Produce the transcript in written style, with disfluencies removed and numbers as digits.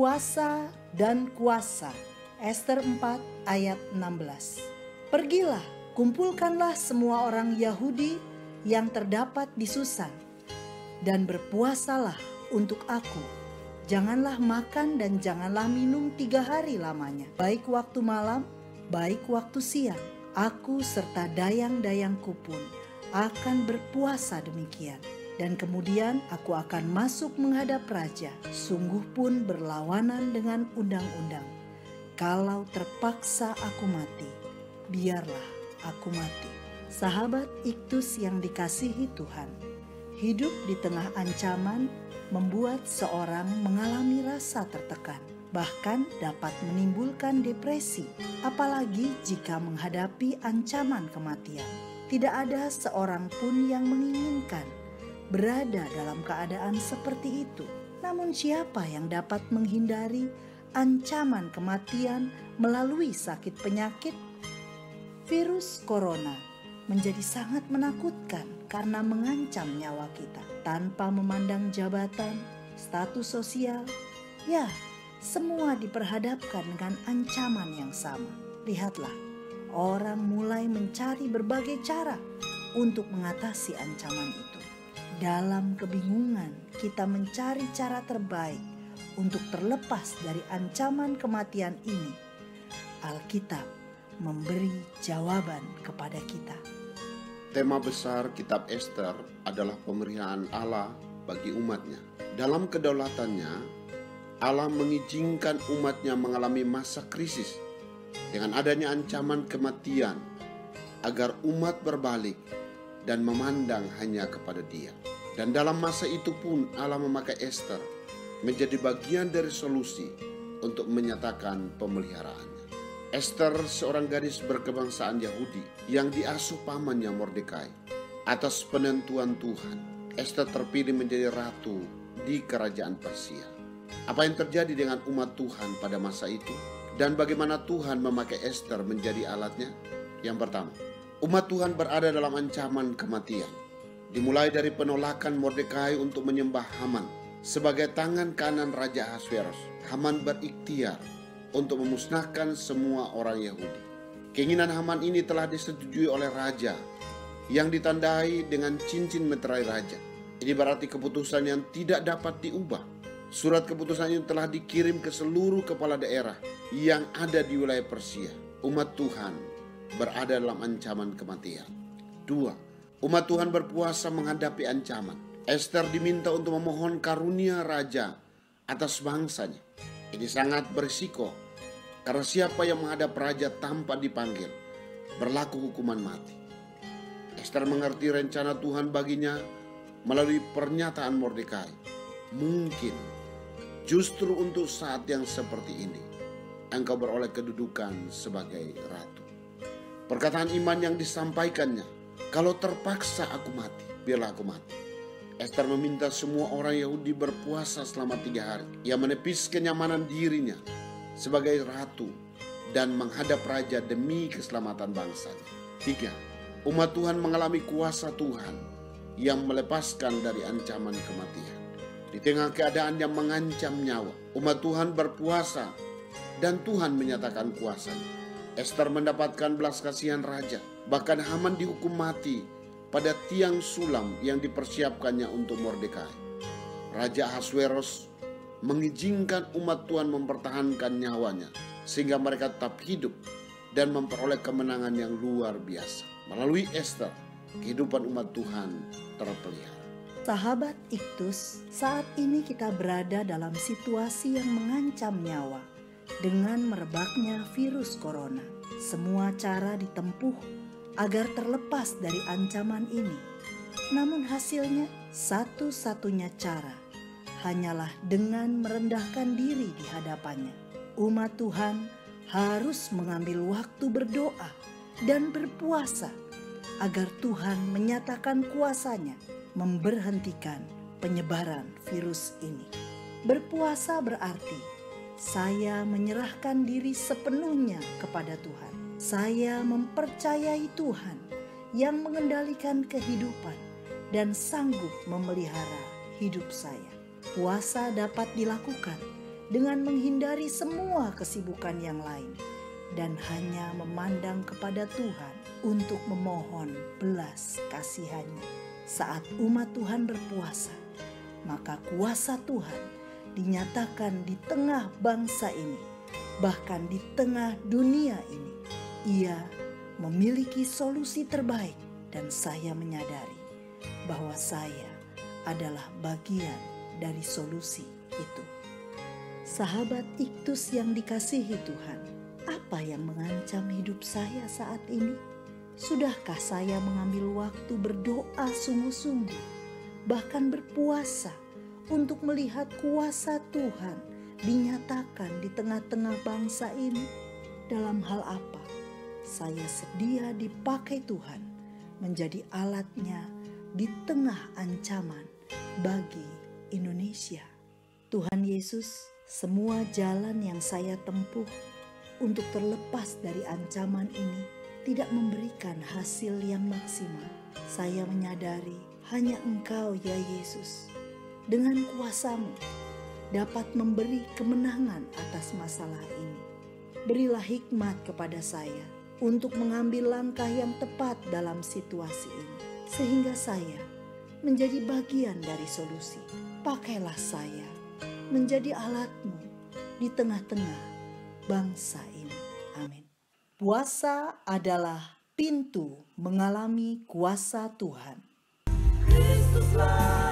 Puasa dan kuasa. Ester 4 ayat 16. Pergilah, kumpulkanlah semua orang Yahudi yang terdapat di Susan, dan berpuasalah untuk aku. Janganlah makan dan janganlah minum 3 hari lamanya, baik waktu malam, baik waktu siang. Aku serta dayang-dayangku pun akan berpuasa demikian. Dan kemudian aku akan masuk menghadap raja, sungguh pun berlawanan dengan undang-undang. Kalau terpaksa aku mati, biarlah aku mati. Sahabat Iktus yang dikasihi Tuhan, hidup di tengah ancaman membuat seorang mengalami rasa tertekan, bahkan dapat menimbulkan depresi, apalagi jika menghadapi ancaman kematian. Tidak ada seorang pun yang menginginkan berada dalam keadaan seperti itu. Namun siapa yang dapat menghindari ancaman kematian melalui sakit penyakit? Virus corona menjadi sangat menakutkan karena mengancam nyawa kita tanpa memandang jabatan, status sosial. Ya, semua diperhadapkan dengan ancaman yang sama. Lihatlah, orang mulai mencari berbagai cara untuk mengatasi ancaman itu. Dalam kebingungan, kita mencari cara terbaik untuk terlepas dari ancaman kematian ini. Alkitab memberi jawaban kepada kita. Tema besar kitab Ester adalah pemeliharaan Allah bagi umatnya. Dalam kedaulatannya, Allah mengizinkan umatnya mengalami masa krisis dengan adanya ancaman kematian agar umat berbalik dan memandang hanya kepada Dia. Dan dalam masa itu pun Allah memakai Ester menjadi bagian dari solusi untuk menyatakan pemeliharaannya. Ester seorang gadis berkebangsaan Yahudi yang diasuh pamannya Mordekai. Atas penentuan Tuhan, Ester terpilih menjadi ratu di kerajaan Persia. Apa yang terjadi dengan umat Tuhan pada masa itu? Dan bagaimana Tuhan memakai Ester menjadi alatnya? Yang pertama, umat Tuhan berada dalam ancaman kematian. Dimulai dari penolakan Mordekai untuk menyembah Haman sebagai tangan kanan Raja Ahasveros. Haman berikhtiar untuk memusnahkan semua orang Yahudi. Keinginan Haman ini telah disetujui oleh raja yang ditandai dengan cincin meterai raja. Ini berarti keputusan yang tidak dapat diubah. Surat keputusan ini telah dikirim ke seluruh kepala daerah yang ada di wilayah Persia. Umat Tuhan berada dalam ancaman kematian. 2. Umat Tuhan berpuasa menghadapi ancaman. Ester diminta untuk memohon karunia raja atas bangsanya. Ini sangat berisiko, karena siapa yang menghadap raja tanpa dipanggil berlaku hukuman mati. Ester mengerti rencana Tuhan baginya melalui pernyataan Mordekai. Mungkin justru untuk saat yang seperti ini engkau beroleh kedudukan sebagai ratu. Perkataan iman yang disampaikannya, kalau terpaksa aku mati, biarlah aku mati. Ester meminta semua orang Yahudi berpuasa selama 3 hari. Ia menepis kenyamanan dirinya sebagai ratu dan menghadap raja demi keselamatan bangsanya. 3. Umat Tuhan mengalami kuasa Tuhan yang melepaskan dari ancaman kematian. Di tengah keadaan yang mengancam nyawa, umat Tuhan berpuasa dan Tuhan menyatakan kuasanya. Ester mendapatkan belas kasihan raja. Bahkan Haman dihukum mati pada tiang sulam yang dipersiapkannya untuk Mordekai. Raja Ahasveros mengizinkan umat Tuhan mempertahankan nyawanya sehingga mereka tetap hidup dan memperoleh kemenangan yang luar biasa. Melalui Ester, kehidupan umat Tuhan terpelihara. Sahabat Iktus, saat ini kita berada dalam situasi yang mengancam nyawa dengan merebaknya virus corona. Semua cara ditempuh agar terlepas dari ancaman ini. Namun hasilnya satu-satunya cara hanyalah dengan merendahkan diri di hadapannya. Umat Tuhan harus mengambil waktu berdoa dan berpuasa agar Tuhan menyatakan kuasanya memberhentikan penyebaran virus ini. Berpuasa berarti saya menyerahkan diri sepenuhnya kepada Tuhan. Saya mempercayai Tuhan yang mengendalikan kehidupan dan sanggup memelihara hidup saya. Puasa dapat dilakukan dengan menghindari semua kesibukan yang lain dan hanya memandang kepada Tuhan untuk memohon belas kasihan-Nya. Saat umat Tuhan berpuasa, maka kuasa Tuhan dinyatakan di tengah bangsa ini, bahkan di tengah dunia ini. Ia memiliki solusi terbaik dan saya menyadari bahwa saya adalah bagian dari solusi itu. Sahabat Iktus yang dikasihi Tuhan, apa yang mengancam hidup saya saat ini? Sudahkah saya mengambil waktu berdoa sungguh-sungguh, bahkan berpuasa untuk melihat kuasa Tuhan dinyatakan di tengah-tengah bangsa ini? Dalam hal apa saya sedia dipakai Tuhan menjadi alatnya di tengah ancaman bagi Indonesia? Tuhan Yesus, semua jalan yang saya tempuh untuk terlepas dari ancaman ini tidak memberikan hasil yang maksimal. Saya menyadari hanya Engkau ya Yesus, dengan kuasa-Mu dapat memberi kemenangan atas masalah ini. Berilah hikmat kepada saya untuk mengambil langkah yang tepat dalam situasi ini, sehingga saya menjadi bagian dari solusi. Pakailah saya menjadi alat-Mu di tengah-tengah bangsa ini. Amin. Puasa adalah pintu mengalami kuasa Tuhan. Kristuslah